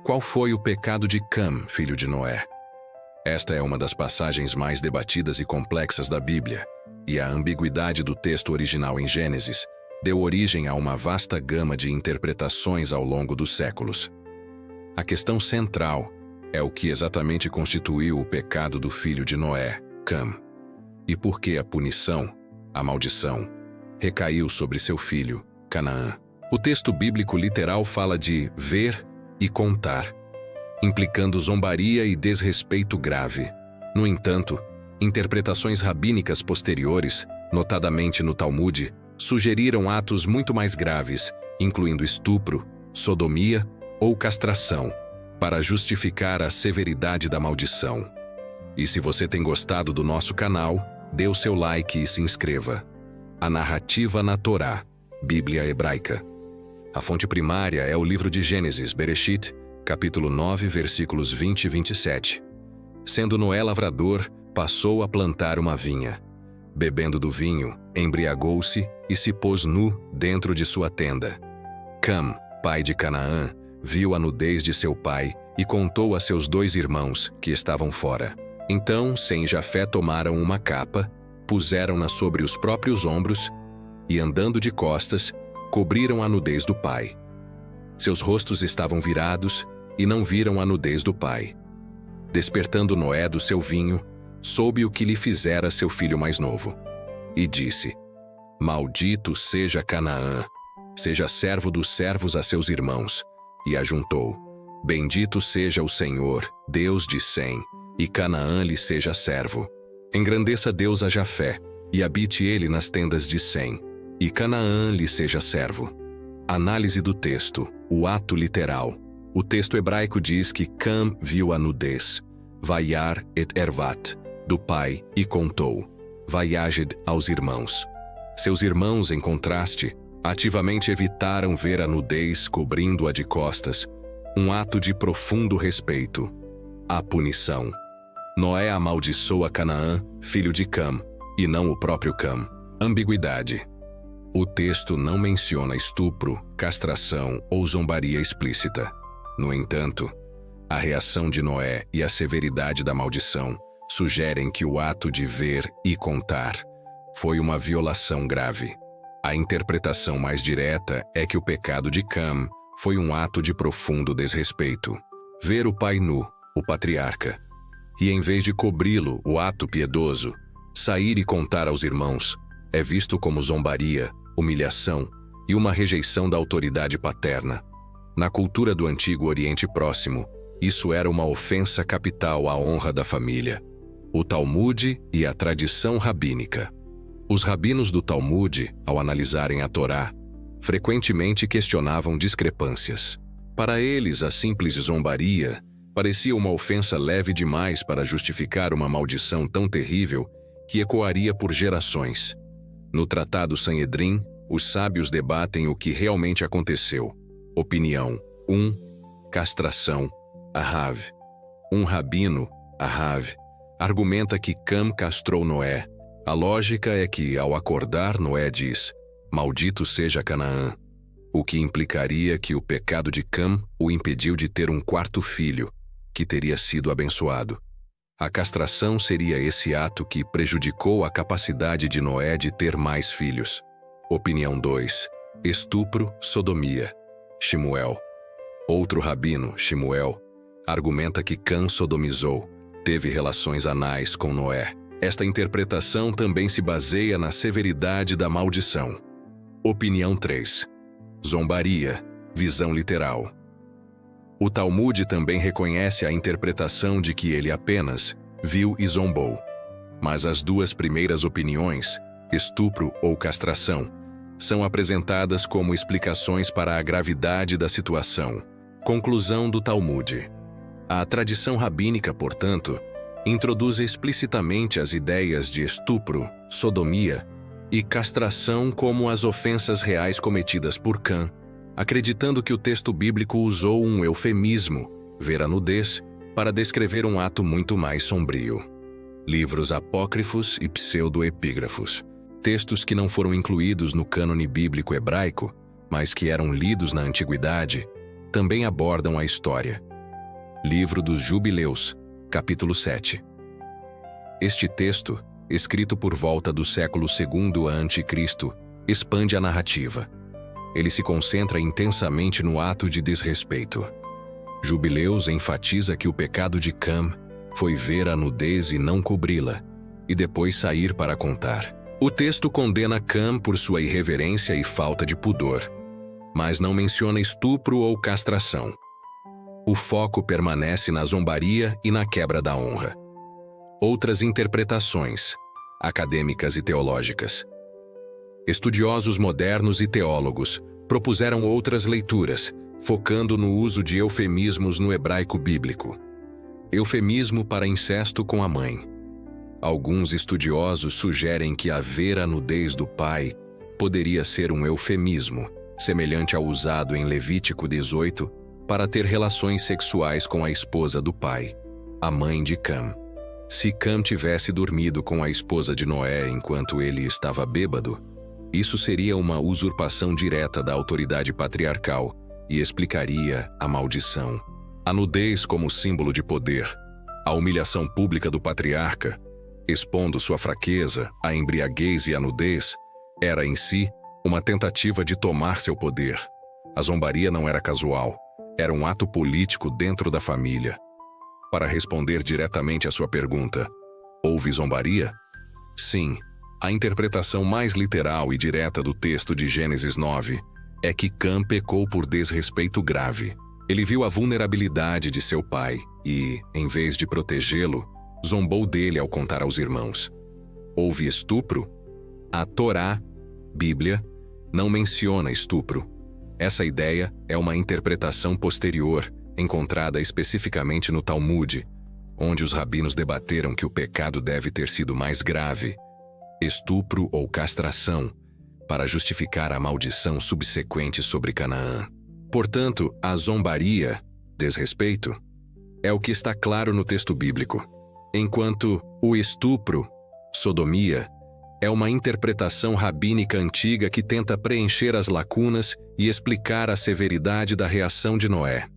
Qual foi o pecado de Cam, filho de Noé? Esta é uma das passagens mais debatidas e complexas da Bíblia, e a ambiguidade do texto original em Gênesis deu origem a uma vasta gama de interpretações ao longo dos séculos. A questão central é o que exatamente constituiu o pecado do filho de Noé, Cam, e por que a punição, a maldição, recaiu sobre seu filho, Canaã. O texto bíblico literal fala de ver e contar, implicando zombaria e desrespeito grave. No entanto, interpretações rabínicas posteriores, notadamente no Talmude, sugeriram atos muito mais graves, incluindo estupro, sodomia ou castração, para justificar a severidade da maldição. E se você tem gostado do nosso canal, dê o seu like e se inscreva. A narrativa na Torá, Bíblia hebraica. A fonte primária é o livro de Gênesis, Bereshit, capítulo 9, versículos 20 e 27. Sendo Noé lavrador, passou a plantar uma vinha. Bebendo do vinho, embriagou-se e se pôs nu dentro de sua tenda. Cam, pai de Canaã, viu a nudez de seu pai e contou a seus 2 irmãos, que estavam fora. Então, Sem e Jafé tomaram uma capa, puseram-na sobre os próprios ombros e, andando de costas, cobriram a nudez do pai. Seus rostos estavam virados e não viram a nudez do pai. Despertando Noé do seu vinho, soube o que lhe fizera seu filho mais novo. E disse: Maldito seja Canaã, seja servo dos servos a seus irmãos. E ajuntou: Bendito seja o Senhor, Deus de Sem, e Canaã lhe seja servo. Engrandeça Deus a Jafé, e habite ele nas tendas de Sem, e Canaã lhe seja servo. Análise do texto, o ato literal. O texto hebraico diz que Cam viu a nudez, Vayar et Ervat, do pai, e contou, Vayaged aos irmãos. Seus irmãos, em contraste, ativamente evitaram ver a nudez cobrindo-a de costas, um ato de profundo respeito. A punição. Noé amaldiçoa Canaã, filho de Cam, e não o próprio Cam. Ambiguidade. O texto não menciona estupro, castração ou zombaria explícita. No entanto, a reação de Noé e a severidade da maldição sugerem que o ato de ver e contar foi uma violação grave. A interpretação mais direta é que o pecado de Cam foi um ato de profundo desrespeito. Ver o pai nu, o patriarca, e em vez de cobri-lo, o ato piedoso, sair e contar aos irmãos, é visto como zombaria, humilhação e uma rejeição da autoridade paterna. Na cultura do Antigo Oriente Próximo, isso era uma ofensa capital à honra da família. O Talmude e a tradição rabínica. Os rabinos do Talmude, ao analisarem a Torá, frequentemente questionavam discrepâncias. Para eles, a simples zombaria parecia uma ofensa leve demais para justificar uma maldição tão terrível que ecoaria por gerações. No Tratado Sanhedrin, os sábios debatem o que realmente aconteceu. Opinião 1. Castração. Ahav. Um rabino, Ahav, argumenta que Cam castrou Noé. A lógica é que, ao acordar, Noé diz: Maldito seja Canaã, o que implicaria que o pecado de Cam o impediu de ter um 4º filho, que teria sido abençoado. A castração seria esse ato que prejudicou a capacidade de Noé de ter mais filhos. Opinião 2. Estupro, sodomia. Shemuel. Outro rabino, Shemuel, argumenta que Cam sodomizou, teve relações anais com Noé. Esta interpretação também se baseia na severidade da maldição. Opinião 3. Zombaria, visão literal. O Talmude também reconhece a interpretação de que ele apenas viu e zombou. Mas as 2 primeiras opiniões, estupro ou castração, são apresentadas como explicações para a gravidade da situação. Conclusão do Talmude. A tradição rabínica, portanto, introduz explicitamente as ideias de estupro, sodomia e castração como as ofensas reais cometidas por Cam, acreditando que o texto bíblico usou um eufemismo, ver a nudez, para descrever um ato muito mais sombrio. Livros apócrifos e pseudoepígrafos, textos que não foram incluídos no cânone bíblico hebraico, mas que eram lidos na antiguidade, também abordam a história. Livro dos Jubileus, capítulo 7. Este texto, escrito por volta do século II a.C., expande a narrativa. Ele se concentra intensamente no ato de desrespeito. Jubileus enfatiza que o pecado de Cam foi ver a nudez e não cobri-la, e depois sair para contar. O texto condena Cam por sua irreverência e falta de pudor, mas não menciona estupro ou castração. O foco permanece na zombaria e na quebra da honra. Outras interpretações, acadêmicas e teológicas. Estudiosos modernos e teólogos propuseram outras leituras, focando no uso de eufemismos no hebraico bíblico. Eufemismo para incesto com a mãe. Alguns estudiosos sugerem que a ver a nudez do pai poderia ser um eufemismo, semelhante ao usado em Levítico 18, para ter relações sexuais com a esposa do pai, a mãe de Cam. Se Cam tivesse dormido com a esposa de Noé enquanto ele estava bêbado, isso seria uma usurpação direta da autoridade patriarcal e explicaria a maldição. A nudez como símbolo de poder, a humilhação pública do patriarca, expondo sua fraqueza, a embriaguez e a nudez, era em si uma tentativa de tomar seu poder. A zombaria não era casual, era um ato político dentro da família. Para responder diretamente à sua pergunta, houve zombaria? Sim, a interpretação mais literal e direta do texto de Gênesis 9 é que Cam pecou por desrespeito grave. Ele viu a vulnerabilidade de seu pai e, em vez de protegê-lo, zombou dele ao contar aos irmãos. Houve estupro? A Torá, Bíblia, não menciona estupro. Essa ideia é uma interpretação posterior, encontrada especificamente no Talmud, onde os rabinos debateram que o pecado deve ter sido mais grave, estupro ou castração, para justificar a maldição subsequente sobre Canaã. Portanto, a zombaria, desrespeito, é o que está claro no texto bíblico, enquanto o estupro, sodomia, é uma interpretação rabínica antiga que tenta preencher as lacunas e explicar a severidade da reação de Noé.